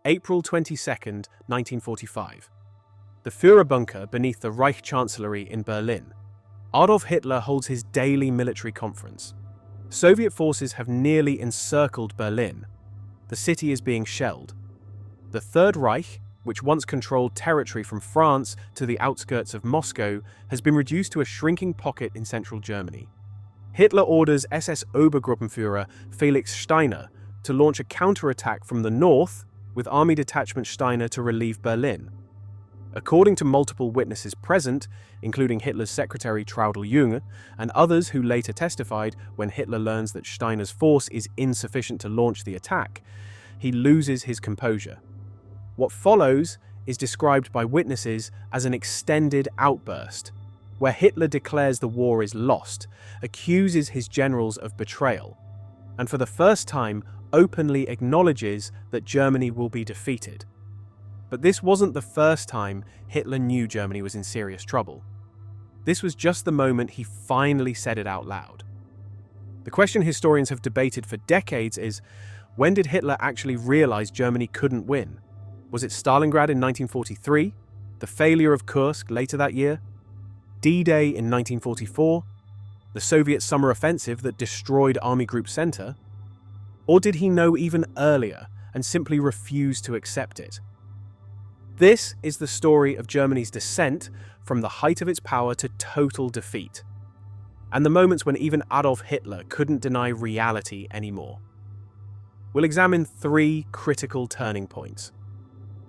April 22nd, 1945. The Führerbunker beneath the Reich Chancellery in Berlin. Adolf Hitler holds his daily military conference. Soviet forces have nearly encircled Berlin. The city is being shelled. The Third Reich, which once controlled territory from France to the outskirts of Moscow, has been reduced to a shrinking pocket in central Germany. Hitler orders SS-Obergruppenführer Felix Steiner to launch a counterattack from the north, with Army Detachment Steiner to relieve Berlin. According to multiple witnesses present, including Hitler's secretary Traudl Junge and others who later testified, when Hitler learns that Steiner's force is insufficient to launch the attack, he loses his composure. What follows is described by witnesses as an extended outburst, where Hitler declares the war is lost, accuses his generals of betrayal, and for the first time openly acknowledges that Germany will be defeated. But this wasn't the first time Hitler knew Germany was in serious trouble. This was just the moment he finally said it out loud. The question historians have debated for decades is, when did Hitler actually realize Germany couldn't win? Was it Stalingrad in 1943? The failure of Kursk later that year? D-Day in 1944? The Soviet summer offensive that destroyed Army Group Center? Or did he know even earlier and simply refuse to accept it? This is the story of Germany's descent from the height of its power to total defeat, and the moments when even Adolf Hitler couldn't deny reality anymore. We'll examine three critical turning points: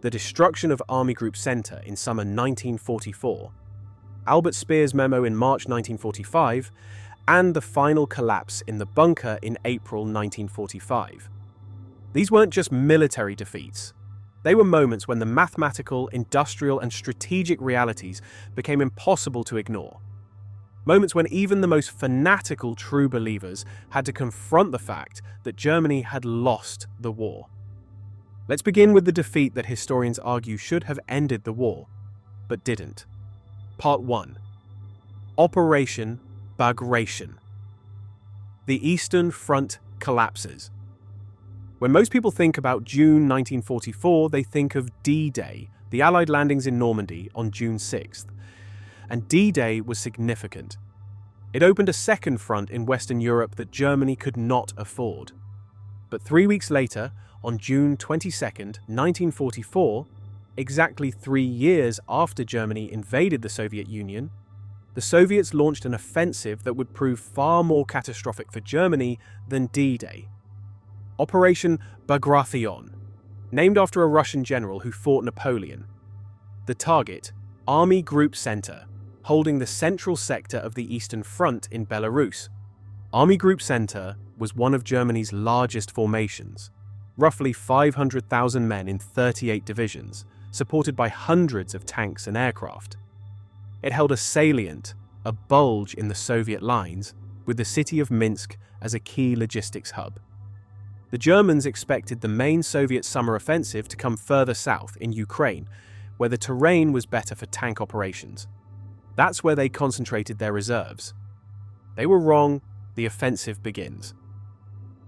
the destruction of Army Group Center in summer 1944, Albert Speer's memo in March 1945, and the final collapse in the bunker in April 1945. These weren't just military defeats. They were moments when the mathematical, industrial, and strategic realities became impossible to ignore. Moments when even the most fanatical true believers had to confront the fact that Germany had lost the war. Let's begin with the defeat that historians argue should have ended the war, but didn't. Part 1. Operation Bagration. The Eastern Front collapses. When most people think about June 1944, they think of D-Day, the Allied landings in Normandy on June 6th. And D-Day was significant. It opened a second front in Western Europe that Germany could not afford. But 3 weeks later, on June 22nd, 1944, exactly 3 years after Germany invaded the Soviet Union, the Soviets launched an offensive that would prove far more catastrophic for Germany than D-Day. Operation Bagration, named after a Russian general who fought Napoleon. The target, Army Group Center, holding the central sector of the Eastern Front in Belarus. Army Group Center was one of Germany's largest formations, roughly 500,000 men in 38 divisions, supported by hundreds of tanks and aircraft. It held a salient, a bulge in the Soviet lines, with the city of Minsk as a key logistics hub. The Germans expected the main Soviet summer offensive to come further south in Ukraine, where the terrain was better for tank operations. That's where they concentrated their reserves. They were wrong. The offensive begins.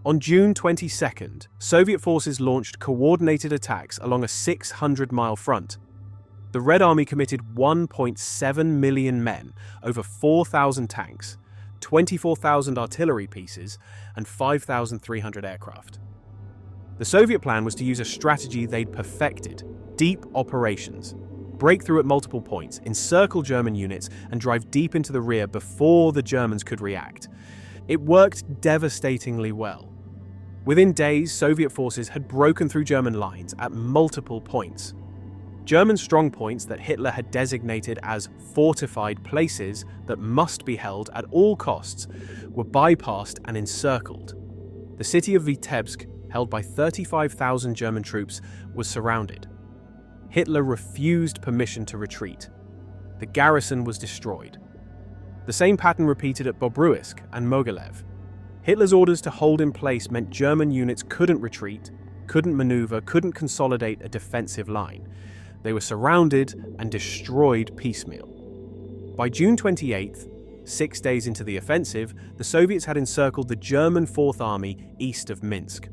On June 22nd, Soviet forces launched coordinated attacks along a 600-mile front. The Red Army committed 1.7 million men, over 4,000 tanks, 24,000 artillery pieces, and 5,300 aircraft. The Soviet plan was to use a strategy they'd perfected: deep operations. Break through at multiple points, encircle German units, and drive deep into the rear before the Germans could react. It worked devastatingly well. Within days, Soviet forces had broken through German lines at multiple points. German strongpoints that Hitler had designated as fortified places that must be held at all costs were bypassed and encircled. The city of Vitebsk, held by 35,000 German troops, was surrounded. Hitler refused permission to retreat. The garrison was destroyed. The same pattern repeated at Bobruisk and Mogilev. Hitler's orders to hold in place meant German units couldn't retreat, couldn't maneuver, couldn't consolidate a defensive line. They were surrounded and destroyed piecemeal. By June 28th, 6 days into the offensive, the Soviets had encircled the German Fourth Army east of Minsk.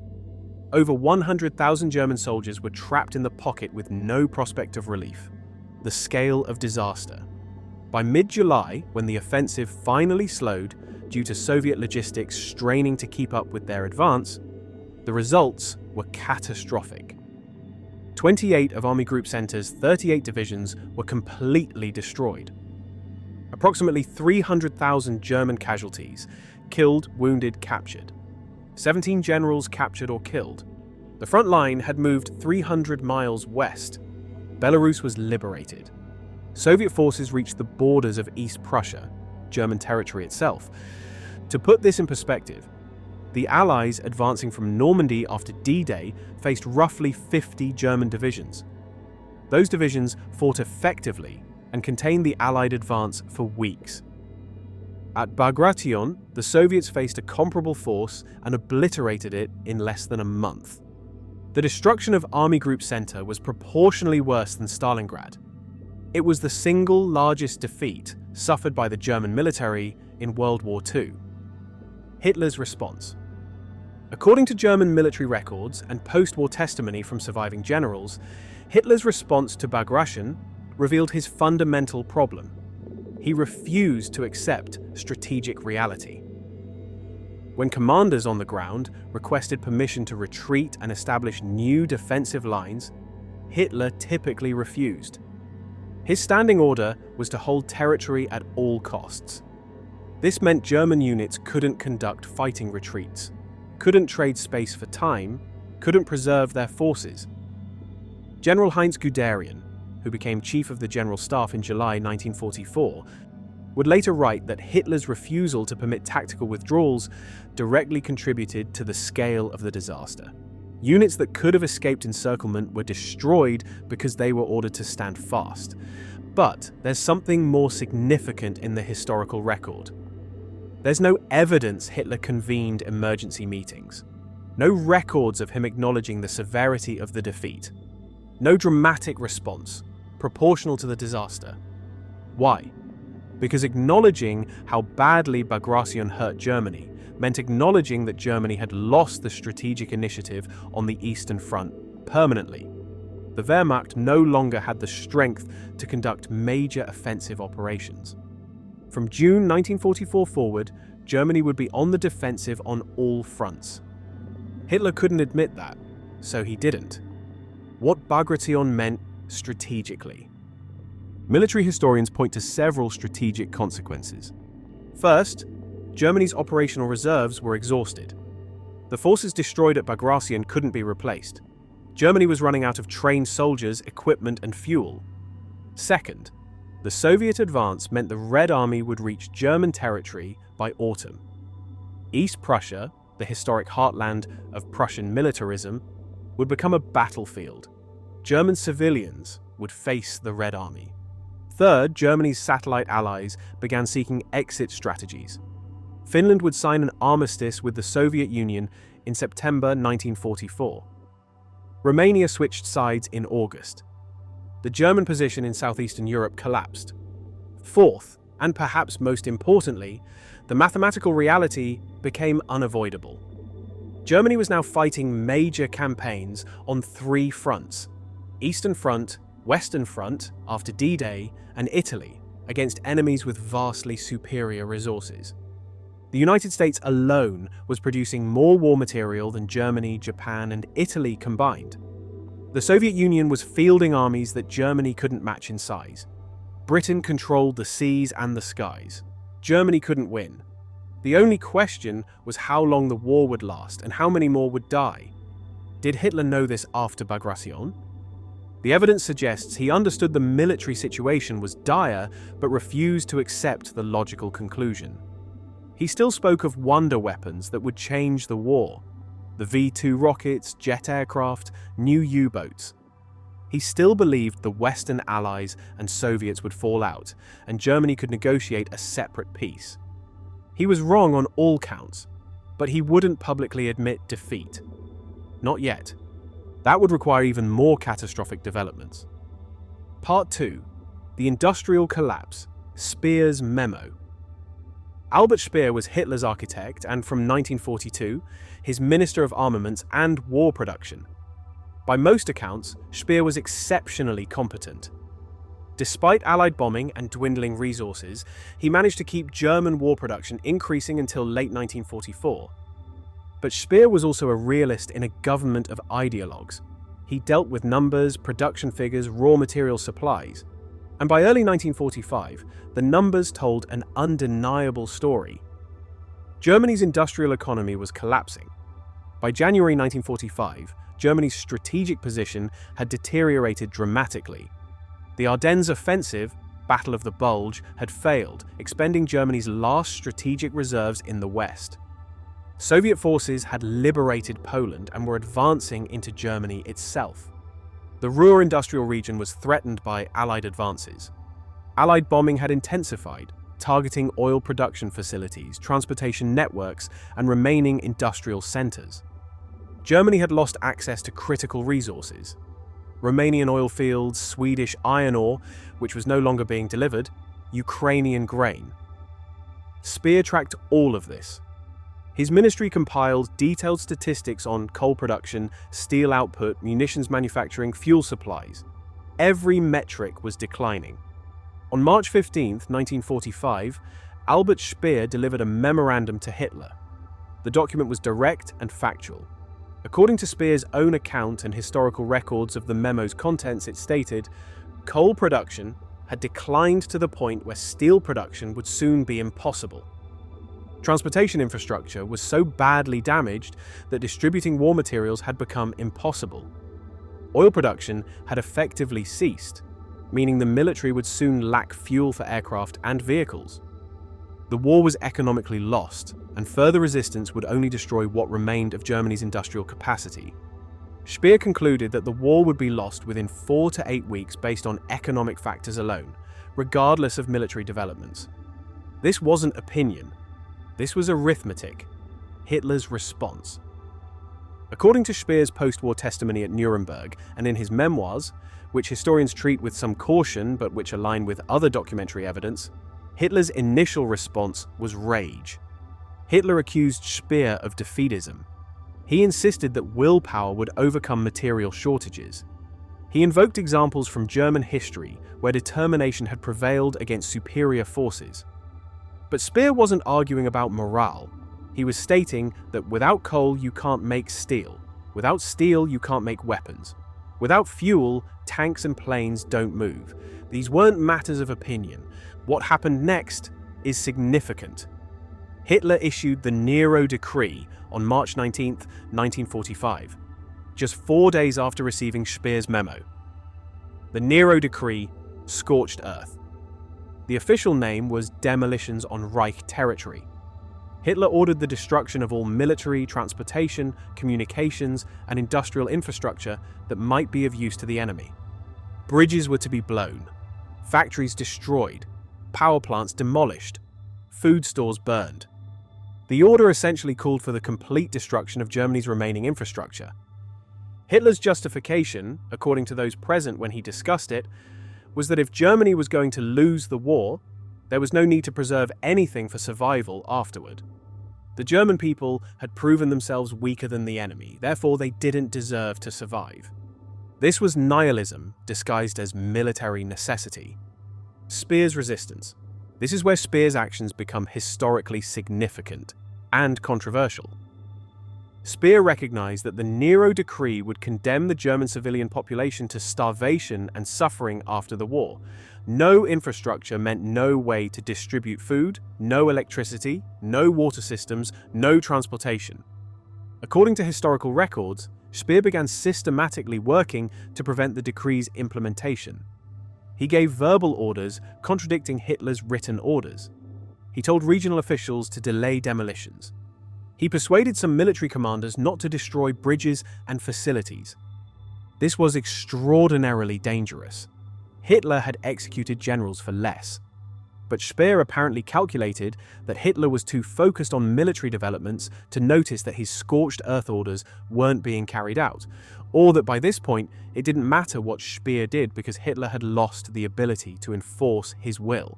Over 100,000 German soldiers were trapped in the pocket with no prospect of relief. The scale of disaster. By mid-July, when the offensive finally slowed due to Soviet logistics straining to keep up with their advance, the results were catastrophic. 28 of Army Group Center's 38 divisions were completely destroyed. Approximately 300,000 German casualties, killed, wounded, captured. 17 generals captured or killed. The front line had moved 300 miles west. Belarus was liberated. Soviet forces reached the borders of East Prussia, German territory itself. To put this in perspective, the Allies advancing from Normandy after D-Day faced roughly 50 German divisions. Those divisions fought effectively and contained the Allied advance for weeks. At Bagration, the Soviets faced a comparable force and obliterated it in less than a month. The destruction of Army Group Center was proportionally worse than Stalingrad. It was the single largest defeat suffered by the German military in World War II. Hitler's response. According to German military records and post-war testimony from surviving generals, Hitler's response to Bagration revealed his fundamental problem. He refused to accept strategic reality. When commanders on the ground requested permission to retreat and establish new defensive lines, Hitler typically refused. His standing order was to hold territory at all costs. This meant German units couldn't conduct fighting retreats, couldn't trade space for time, couldn't preserve their forces. General Heinz Guderian, who became Chief of the General Staff in July 1944, would later write that Hitler's refusal to permit tactical withdrawals directly contributed to the scale of the disaster. Units that could have escaped encirclement were destroyed because they were ordered to stand fast. But there's something more significant in the historical record. There's no evidence Hitler convened emergency meetings. No records of him acknowledging the severity of the defeat. No dramatic response, proportional to the disaster. Why? Because acknowledging how badly Bagration hurt Germany meant acknowledging that Germany had lost the strategic initiative on the Eastern Front permanently. The Wehrmacht no longer had the strength to conduct major offensive operations. From June 1944 forward, Germany would be on the defensive on all fronts. Hitler couldn't admit that, so he didn't. What Bagration meant strategically. Military historians point to several strategic consequences. First, Germany's operational reserves were exhausted. The forces destroyed at Bagration couldn't be replaced. Germany was running out of trained soldiers, equipment, and fuel. Second, the Soviet advance meant the Red Army would reach German territory by autumn. East Prussia, the historic heartland of Prussian militarism, would become a battlefield. German civilians would face the Red Army. Third, Germany's satellite allies began seeking exit strategies. Finland would sign an armistice with the Soviet Union in September 1944. Romania switched sides in August. The German position in southeastern Europe collapsed. Fourth, and perhaps most importantly, the mathematical reality became unavoidable. Germany was now fighting major campaigns on three fronts: Eastern Front, Western Front after D-Day, and Italy, against enemies with vastly superior resources. The United States alone was producing more war material than Germany, Japan, and Italy combined. The Soviet Union was fielding armies that Germany couldn't match in size. Britain controlled the seas and the skies. Germany couldn't win. The only question was how long the war would last and how many more would die. Did Hitler know this after Bagration? The evidence suggests he understood the military situation was dire, but refused to accept the logical conclusion. He still spoke of wonder weapons that would change the war. The V-2 rockets, jet aircraft, new U-boats. He still believed the Western Allies and Soviets would fall out, and Germany could negotiate a separate peace. He was wrong on all counts, but he wouldn't publicly admit defeat. Not yet. That would require even more catastrophic developments. Part 2. The Industrial Collapse. Speer's Memo. Albert Speer was Hitler's architect and, from 1942, his Minister of Armaments and War Production. By most accounts, Speer was exceptionally competent. Despite Allied bombing and dwindling resources, he managed to keep German war production increasing until late 1944. But Speer was also a realist in a government of ideologues. He dealt with numbers, production figures, raw material supplies. And by early 1945, the numbers told an undeniable story. Germany's industrial economy was collapsing. By January 1945, Germany's strategic position had deteriorated dramatically. The Ardennes offensive, Battle of the Bulge, had failed, expending Germany's last strategic reserves in the West. Soviet forces had liberated Poland and were advancing into Germany itself. The Ruhr industrial region was threatened by Allied advances. Allied bombing had intensified, targeting oil production facilities, transportation networks, and remaining industrial centers. Germany had lost access to critical resources. Romanian oil fields, Swedish iron ore, which was no longer being delivered, Ukrainian grain. Speer tracked all of this. His ministry compiled detailed statistics on coal production, steel output, munitions manufacturing, fuel supplies. Every metric was declining. On March 15, 1945, Albert Speer delivered a memorandum to Hitler. The document was direct and factual. According to Speer's own account and historical records of the memo's contents, it stated, coal production had declined to the point where steel production would soon be impossible. Transportation infrastructure was so badly damaged that distributing war materials had become impossible. Oil production had effectively ceased, meaning the military would soon lack fuel for aircraft and vehicles. The war was economically lost, and further resistance would only destroy what remained of Germany's industrial capacity. Speer concluded that the war would be lost within 4 to 8 weeks based on economic factors alone, regardless of military developments. This wasn't opinion. This was arithmetic. Hitler's response. According to Speer's post-war testimony at Nuremberg and in his memoirs, which historians treat with some caution but which align with other documentary evidence, Hitler's initial response was rage. Hitler accused Speer of defeatism. He insisted that willpower would overcome material shortages. He invoked examples from German history where determination had prevailed against superior forces. But Speer wasn't arguing about morale. He was stating that without coal you can't make steel. Without steel you can't make weapons. Without fuel, tanks and planes don't move. These weren't matters of opinion. What happened next is significant. Hitler issued the Nero Decree on March 19, 1945, just 4 days after receiving Speer's memo. The Nero Decree scorched earth. The official name was Demolitions on Reich Territory. Hitler ordered the destruction of all military, transportation, communications, and industrial infrastructure that might be of use to the enemy. Bridges were to be blown, factories destroyed, power plants demolished, food stores burned. The order essentially called for the complete destruction of Germany's remaining infrastructure. Hitler's justification, according to those present when he discussed it, was that if Germany was going to lose the war, there was no need to preserve anything for survival afterward. The German people had proven themselves weaker than the enemy, therefore they didn't deserve to survive. This was nihilism disguised as military necessity. Speer's resistance. This is where Speer's actions become historically significant and controversial. Speer recognized that the Nero Decree would condemn the German civilian population to starvation and suffering after the war. No infrastructure meant no way to distribute food, no electricity, no water systems, no transportation. According to historical records, Speer began systematically working to prevent the decree's implementation. He gave verbal orders contradicting Hitler's written orders. He told regional officials to delay demolitions. He persuaded some military commanders not to destroy bridges and facilities. This was extraordinarily dangerous. Hitler had executed generals for less. But Speer apparently calculated that Hitler was too focused on military developments to notice that his scorched earth orders weren't being carried out, or that by this point it didn't matter what Speer did because Hitler had lost the ability to enforce his will.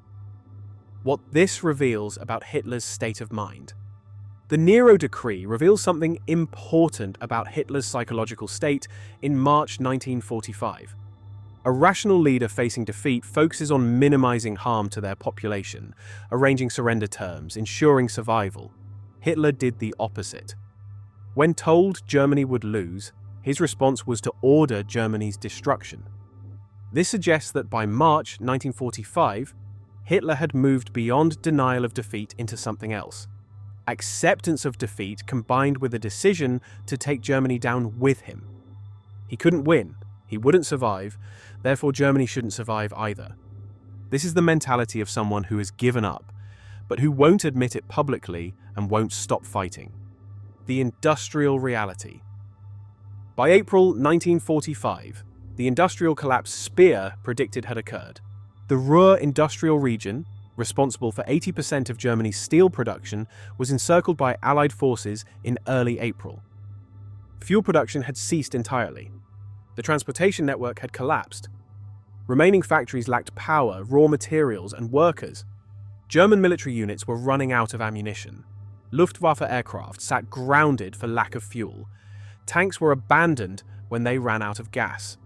what this reveals about Hitler's state of mind. The Nero Decree reveals something important about Hitler's psychological state in March 1945. A rational leader facing defeat focuses on minimizing harm to their population, arranging surrender terms, ensuring survival. Hitler did the opposite. When told Germany would lose, his response was to order Germany's destruction. This suggests that by March 1945, Hitler had moved beyond denial of defeat into something else. Acceptance of defeat combined with a decision to take Germany down with him. He couldn't win, he wouldn't survive, therefore Germany shouldn't survive either. This is the mentality of someone who has given up, but who won't admit it publicly and won't stop fighting. The industrial reality. By April 1945, the industrial collapse Speer predicted had occurred. The Ruhr industrial region, responsible for 80% of Germany's steel production, was encircled by Allied forces in early April. Fuel production had ceased entirely. The transportation network had collapsed. Remaining factories lacked power, raw materials, and workers. German military units were running out of ammunition. Luftwaffe aircraft sat grounded for lack of fuel. Tanks were abandoned when they ran out of gas.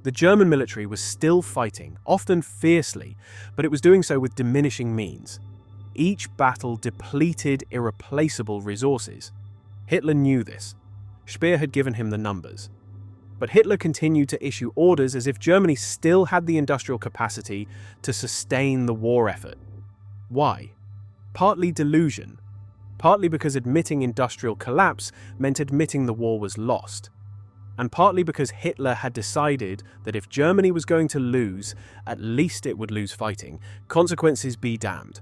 The German military was still fighting, often fiercely, but it was doing so with diminishing means. Each battle depleted irreplaceable resources. Hitler knew this. Speer had given him the numbers. But Hitler continued to issue orders as if Germany still had the industrial capacity to sustain the war effort. Why? Partly delusion. Partly because admitting industrial collapse meant admitting the war was lost. And partly because Hitler had decided that if Germany was going to lose, at least it would lose fighting. Consequences be damned.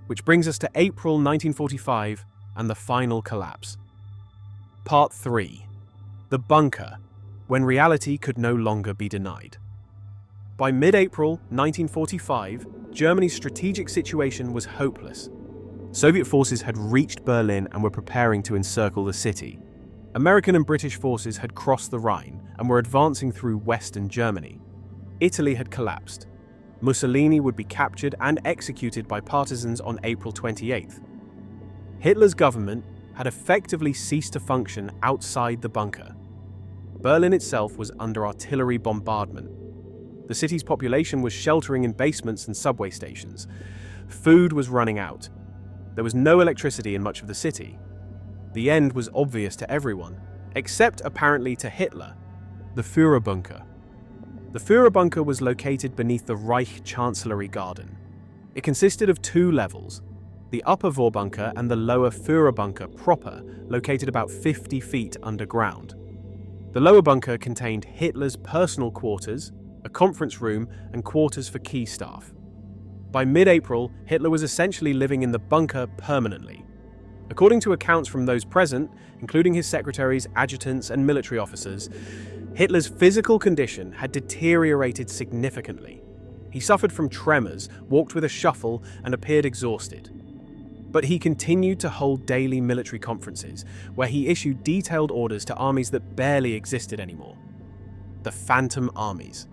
Which brings us to April 1945 and the final collapse. Part 3. The bunker, when reality could no longer be denied. By mid-April 1945, Germany's strategic situation was hopeless. Soviet forces had reached Berlin and were preparing to encircle the city. American and British forces had crossed the Rhine and were advancing through western Germany. Italy had collapsed. Mussolini would be captured and executed by partisans on April 28th. Hitler's government had effectively ceased to function outside the bunker. Berlin itself was under artillery bombardment. The city's population was sheltering in basements and subway stations. Food was running out. There was no electricity in much of the city. The end was obvious to everyone, except apparently to Hitler. The Führerbunker. The Führerbunker was located beneath the Reich Chancellery garden. It consisted of two levels, the upper Vorbunker and the lower Führerbunker proper, located about 50 feet underground. The lower bunker contained Hitler's personal quarters, a conference room, and quarters for key staff. By mid-April, Hitler was essentially living in the bunker permanently. According to accounts from those present, including his secretaries, adjutants, and military officers, Hitler's physical condition had deteriorated significantly. He suffered from tremors, walked with a shuffle, and appeared exhausted. But he continued to hold daily military conferences, where he issued detailed orders to armies that barely existed anymore. The Phantom Armies.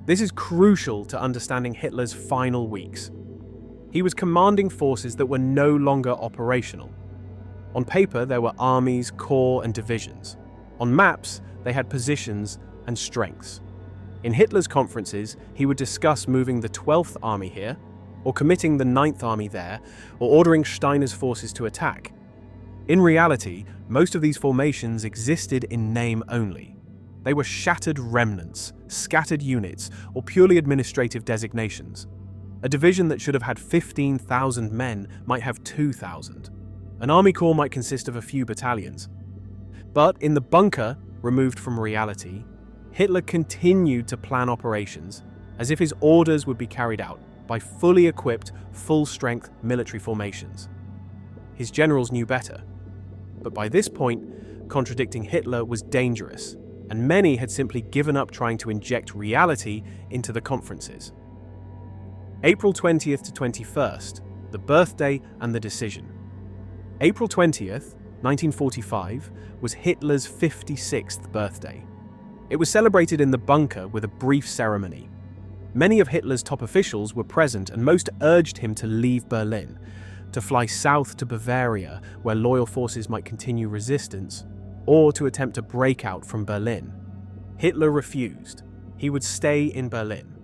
This is crucial to understanding Hitler's final weeks. He was commanding forces that were no longer operational. On paper, there were armies, corps, and divisions. On maps, they had positions and strengths. In Hitler's conferences, he would discuss moving the 12th Army here, or committing the 9th Army there, or ordering Steiner's forces to attack. In reality, most of these formations existed in name only. They were shattered remnants, scattered units, or purely administrative designations. A division that should have had 15,000 men might have 2,000. An army corps might consist of a few battalions. But in the bunker, removed from reality, Hitler continued to plan operations as if his orders would be carried out by fully equipped, full-strength military formations. His generals knew better. But by this point, contradicting Hitler was dangerous, and many had simply given up trying to inject reality into the conferences. April 20th to 21st, the birthday and the decision. April 20th, 1945, was Hitler's 56th birthday. It was celebrated in the bunker with a brief ceremony. Many of Hitler's top officials were present and most urged him to leave Berlin, to fly south to Bavaria, where loyal forces might continue resistance, or to attempt a breakout from Berlin. Hitler refused. He would stay in Berlin.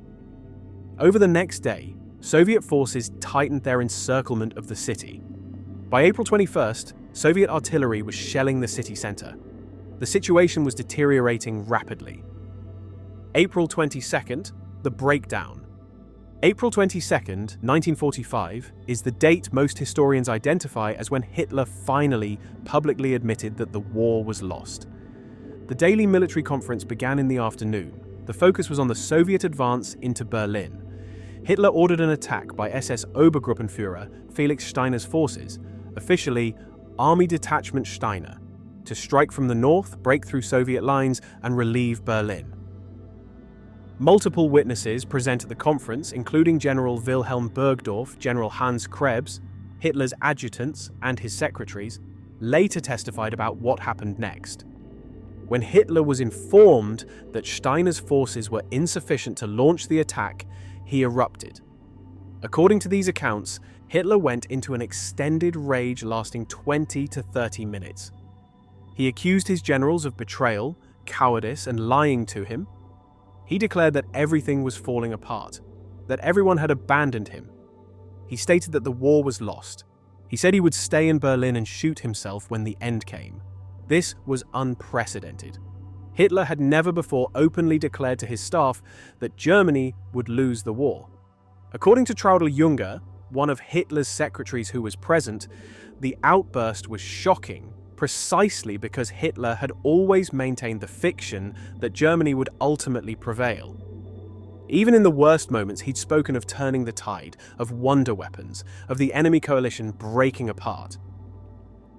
Over the next day, Soviet forces tightened their encirclement of the city. By April 21st, Soviet artillery was shelling the city center. The situation was deteriorating rapidly. April 22nd, the breakdown. April 22nd, 1945, is the date most historians identify as when Hitler finally publicly admitted that the war was lost. The daily military conference began in the afternoon. The focus was on the Soviet advance into Berlin. Hitler ordered an attack by SS-Obergruppenführer Felix Steiner's forces, officially Army Detachment Steiner, to strike from the north, break through Soviet lines, and relieve Berlin. Multiple witnesses present at the conference, including General Wilhelm Burgdorf, General Hans Krebs, Hitler's adjutants, and his secretaries, later testified about what happened next. When Hitler was informed that Steiner's forces were insufficient to launch the attack, he erupted. According to these accounts, Hitler went into an extended rage lasting 20 to 30 minutes. He accused his generals of betrayal, cowardice, and lying to him. He declared that everything was falling apart, that everyone had abandoned him. He stated that the war was lost. He said he would stay in Berlin and shoot himself when the end came. This was unprecedented. Hitler had never before openly declared to his staff that Germany would lose the war. According to Traudl Junge, one of Hitler's secretaries who was present, the outburst was shocking precisely because Hitler had always maintained the fiction that Germany would ultimately prevail. Even in the worst moments, he'd spoken of turning the tide, of wonder weapons, of the enemy coalition breaking apart.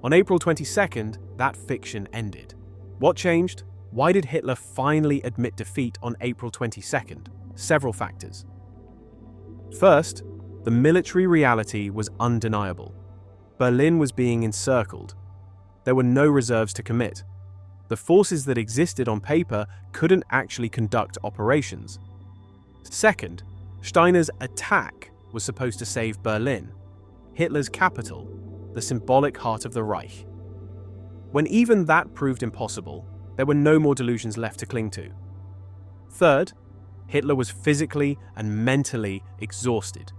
On April 22nd, that fiction ended. What changed? Why did Hitler finally admit defeat on April 22nd? Several factors. First, the military reality was undeniable. Berlin was being encircled. There were no reserves to commit. The forces that existed on paper couldn't actually conduct operations. Second, Steiner's attack was supposed to save Berlin, Hitler's capital, the symbolic heart of the Reich. When even that proved impossible, there were no more delusions left to cling to. Third, Hitler was physically and mentally exhausted.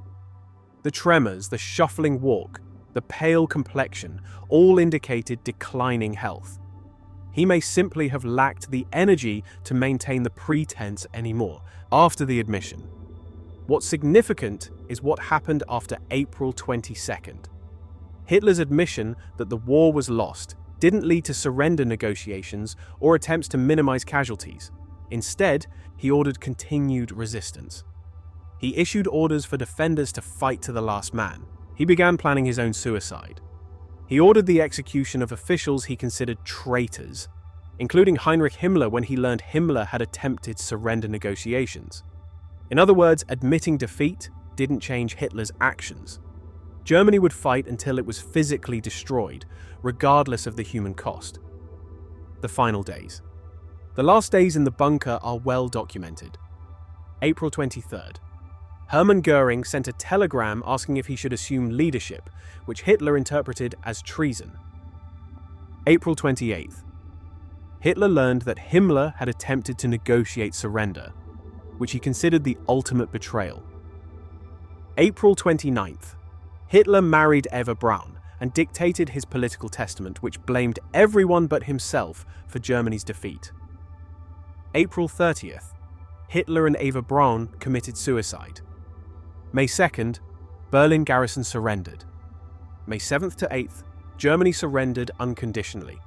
The tremors, the shuffling walk, the pale complexion all indicated declining health. He may simply have lacked the energy to maintain the pretense anymore after the admission. What's significant is what happened after April 22nd. Hitler's admission that the war was lost didn't lead to surrender negotiations or attempts to minimize casualties. Instead, he ordered continued resistance. He issued orders for defenders to fight to the last man. He began planning his own suicide. He ordered the execution of officials he considered traitors, including Heinrich Himmler when he learned Himmler had attempted surrender negotiations. In other words, admitting defeat didn't change Hitler's actions. Germany would fight until it was physically destroyed, regardless of the human cost. The final days. The last days in the bunker are well documented. April 23rd. Hermann Goering sent a telegram asking if he should assume leadership, which Hitler interpreted as treason. April 28th. Hitler learned that Himmler had attempted to negotiate surrender, which he considered the ultimate betrayal. April 29th. Hitler married Eva Braun and dictated his political testament, which blamed everyone but himself for Germany's defeat. April 30th. Hitler and Eva Braun committed suicide. May 2nd, Berlin garrison surrendered. May 7th to 8th, Germany surrendered unconditionally.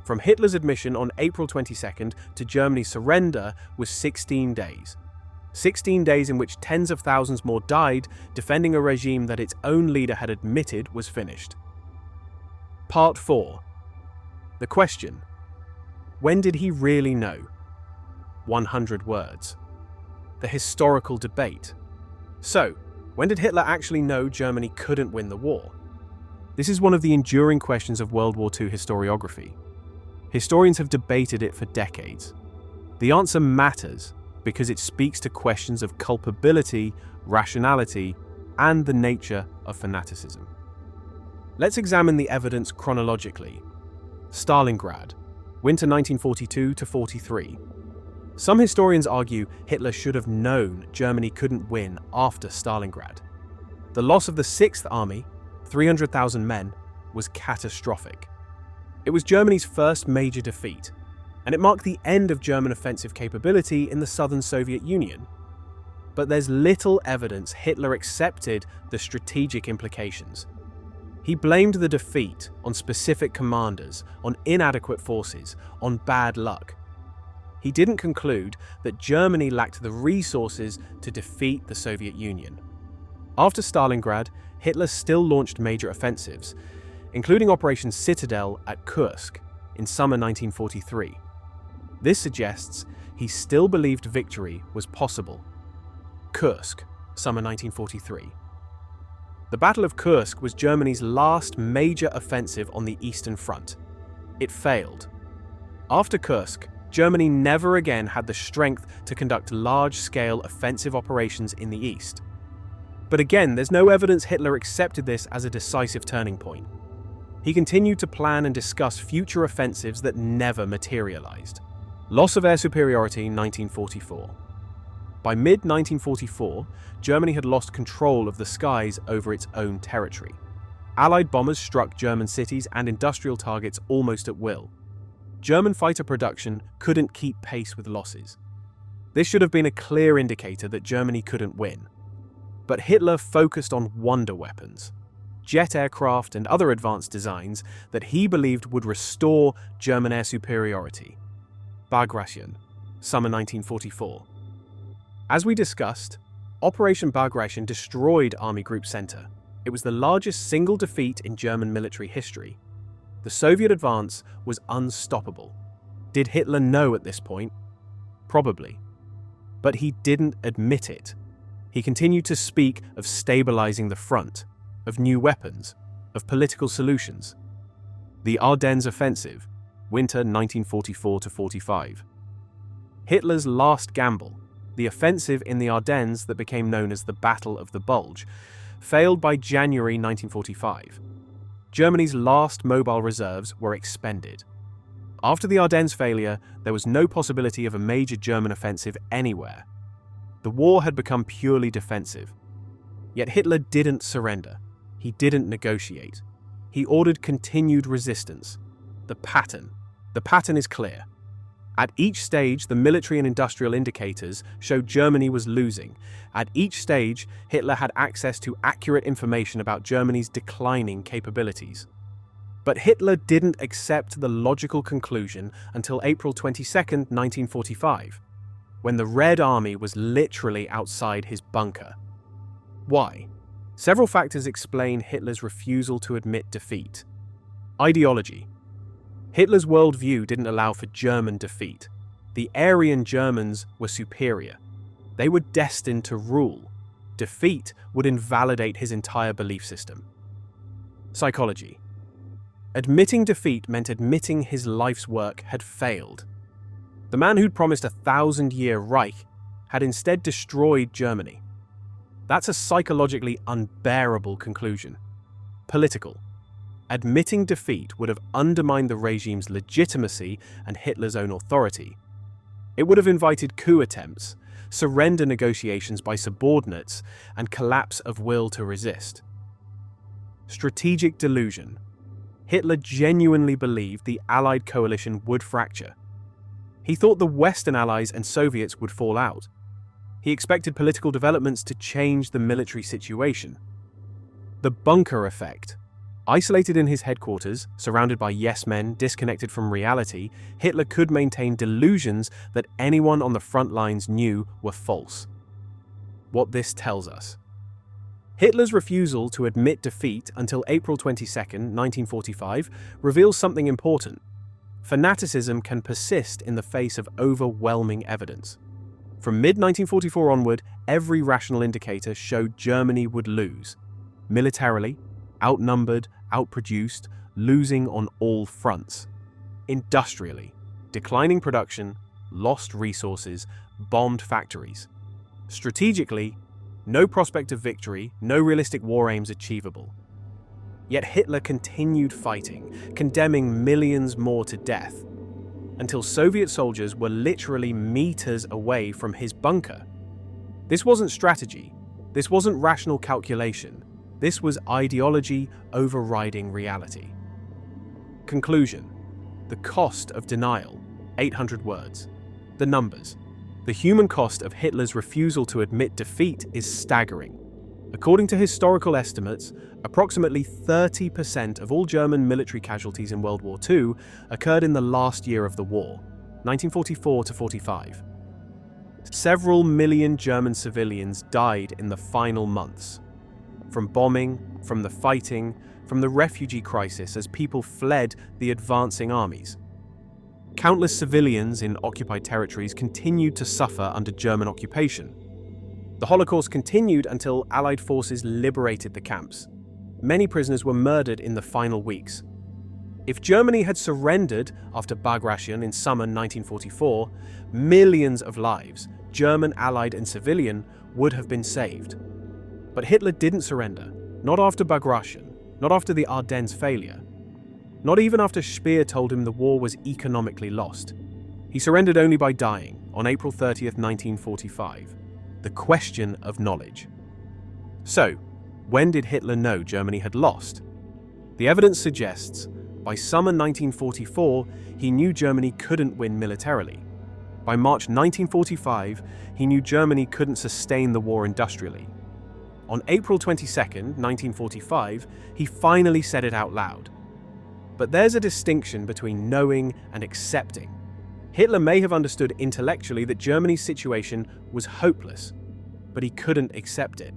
From Hitler's admission on April 22nd to Germany's surrender was 16 days. 16 days in which tens of thousands more died defending a regime that its own leader had admitted was finished. Part 4. The question: when did he really know? 100 words. The historical debate. So, when did Hitler actually know Germany couldn't win the war? This is one of the enduring questions of World War II historiography. Historians have debated it for decades. The answer matters because it speaks to questions of culpability, rationality, and the nature of fanaticism. Let's examine the evidence chronologically. Stalingrad, winter 1942 to 43. Some historians argue Hitler should have known Germany couldn't win after Stalingrad. The loss of the 6th Army, 300,000 men, was catastrophic. It was Germany's first major defeat, and it marked the end of German offensive capability in the southern Soviet Union. But there's little evidence Hitler accepted the strategic implications. He blamed the defeat on specific commanders, on inadequate forces, on bad luck. He didn't conclude that Germany lacked the resources to defeat the Soviet Union. After Stalingrad, Hitler still launched major offensives, including Operation Citadel at Kursk in summer 1943. This suggests he still believed victory was possible. Kursk, summer 1943. The Battle of Kursk was Germany's last major offensive on the Eastern Front. It failed. After Kursk, Germany never again had the strength to conduct large-scale offensive operations in the East. But again, there's no evidence Hitler accepted this as a decisive turning point. He continued to plan and discuss future offensives that never materialized. Loss of air superiority, 1944. By mid-1944, Germany had lost control of the skies over its own territory. Allied bombers struck German cities and industrial targets almost at will. German fighter production couldn't keep pace with losses. This should have been a clear indicator that Germany couldn't win. But Hitler focused on wonder weapons, jet aircraft and other advanced designs that he believed would restore German air superiority. Bagration, summer 1944. As we discussed, Operation Bagration destroyed Army Group Center. It was the largest single defeat in German military history. The Soviet advance was unstoppable. Did Hitler know at this point? Probably. But he didn't admit it. He continued to speak of stabilizing the front, of new weapons, of political solutions. The Ardennes Offensive, winter 1944-45. Hitler's last gamble, the offensive in the Ardennes that became known as the Battle of the Bulge, failed by January 1945. Germany's last mobile reserves were expended. After the Ardennes failure, there was no possibility of a major German offensive anywhere. The war had become purely defensive. Yet Hitler didn't surrender. He didn't negotiate. He ordered continued resistance. The pattern is clear. At each stage, the military and industrial indicators showed Germany was losing. At each stage, Hitler had access to accurate information about Germany's declining capabilities. But Hitler didn't accept the logical conclusion until April 22, 1945, when the Red Army was literally outside his bunker. Why? Several factors explain Hitler's refusal to admit defeat. Ideology. Hitler's worldview didn't allow for German defeat. The Aryan Germans were superior. They were destined to rule. Defeat would invalidate his entire belief system. Psychology. Admitting defeat meant admitting his life's work had failed. The man who'd promised a 1,000-year Reich had instead destroyed Germany. That's a psychologically unbearable conclusion. Political. Admitting defeat would have undermined the regime's legitimacy and Hitler's own authority. It would have invited coup attempts, surrender negotiations by subordinates, and collapse of will to resist. Strategic delusion. Hitler genuinely believed the Allied coalition would fracture. He thought the Western Allies and Soviets would fall out. He expected political developments to change the military situation. The bunker effect. Isolated in his headquarters, surrounded by yes-men, disconnected from reality, Hitler could maintain delusions that anyone on the front lines knew were false. What this tells us. Hitler's refusal to admit defeat until April 22, 1945, reveals something important. Fanaticism can persist in the face of overwhelming evidence. From mid-1944 onward, every rational indicator showed Germany would lose. Militarily, outnumbered, outproduced, losing on all fronts. Industrially, declining production, lost resources, bombed factories. Strategically, no prospect of victory, no realistic war aims achievable. Yet Hitler continued fighting, condemning millions more to death, until Soviet soldiers were literally meters away from his bunker. This wasn't strategy, this wasn't rational calculation, this was ideology overriding reality. Conclusion: the cost of denial, 800 words. The numbers. The human cost of Hitler's refusal to admit defeat is staggering. According to historical estimates, approximately 30% of all German military casualties in World War II occurred in the last year of the war, 1944 to 45. Several million German civilians died in the final months. From bombing, from the fighting, from the refugee crisis as people fled the advancing armies. Countless civilians in occupied territories continued to suffer under German occupation. The Holocaust continued until Allied forces liberated the camps. Many prisoners were murdered in the final weeks. If Germany had surrendered after Bagration in summer 1944, millions of lives, German, Allied and civilian, would have been saved. But Hitler didn't surrender, not after Bagration, not after the Ardennes failure, not even after Speer told him the war was economically lost. He surrendered only by dying on April 30th, 1945. The question of knowledge. So, when did Hitler know Germany had lost? The evidence suggests by summer 1944, he knew Germany couldn't win militarily. By March 1945, he knew Germany couldn't sustain the war industrially. On April 22nd, 1945, he finally said it out loud. But there's a distinction between knowing and accepting. Hitler may have understood intellectually that Germany's situation was hopeless, but he couldn't accept it.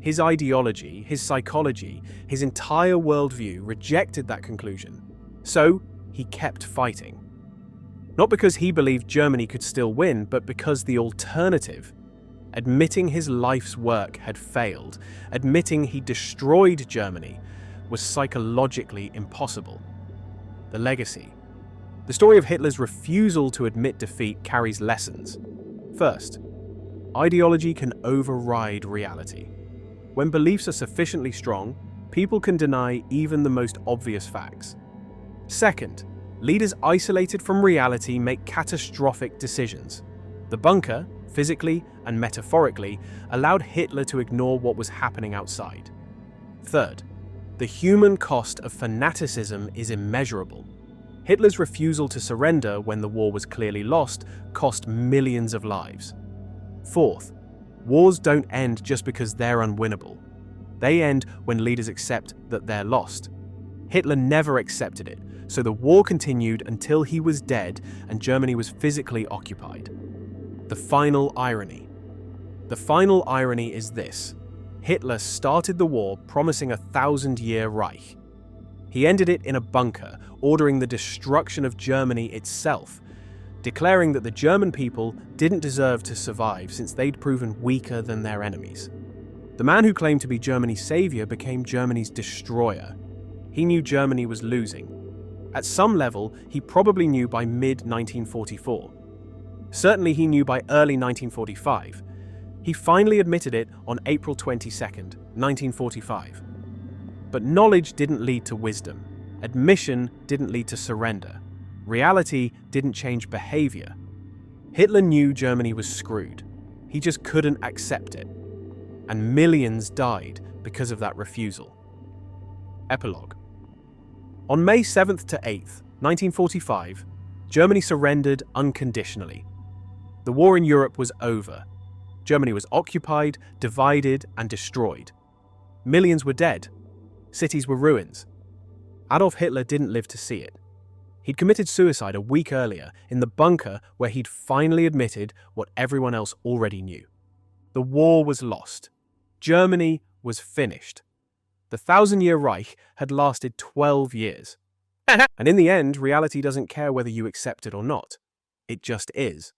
His ideology, his psychology, his entire worldview rejected that conclusion. So, he kept fighting. Not because he believed Germany could still win, but because the alternative, admitting his life's work had failed, admitting he destroyed Germany, was psychologically impossible. The legacy. The story of Hitler's refusal to admit defeat carries lessons. First, ideology can override reality. When beliefs are sufficiently strong, people can deny even the most obvious facts. Second, leaders isolated from reality make catastrophic decisions. The bunker, physically and metaphorically, allowed Hitler to ignore what was happening outside. Third, the human cost of fanaticism is immeasurable. Hitler's refusal to surrender when the war was clearly lost cost millions of lives. Fourth, wars don't end just because they're unwinnable. They end when leaders accept that they're lost. Hitler never accepted it, so the war continued until he was dead and Germany was physically occupied. The final irony. The final irony is this: Hitler started the war promising a 1,000-year Reich. He ended it in a bunker, ordering the destruction of Germany itself, declaring that the German people didn't deserve to survive since they'd proven weaker than their enemies. The man who claimed to be Germany's savior became Germany's destroyer. He knew Germany was losing. At some level, he probably knew by mid-1944. Certainly he knew by early 1945. He finally admitted it on April 22nd, 1945. But knowledge didn't lead to wisdom. Admission didn't lead to surrender. Reality didn't change behavior. Hitler knew Germany was screwed. He just couldn't accept it. And millions died because of that refusal. Epilogue. On May 7th to 8th, 1945, Germany surrendered unconditionally. The war in Europe was over. Germany was occupied, divided, and destroyed. Millions were dead. Cities were ruins. Adolf Hitler didn't live to see it. He'd committed suicide a week earlier in the bunker where he'd finally admitted what everyone else already knew. The war was lost. Germany was finished. The 1,000-year Reich had lasted 12 years. And in the end, reality doesn't care whether you accept it or not. It just is.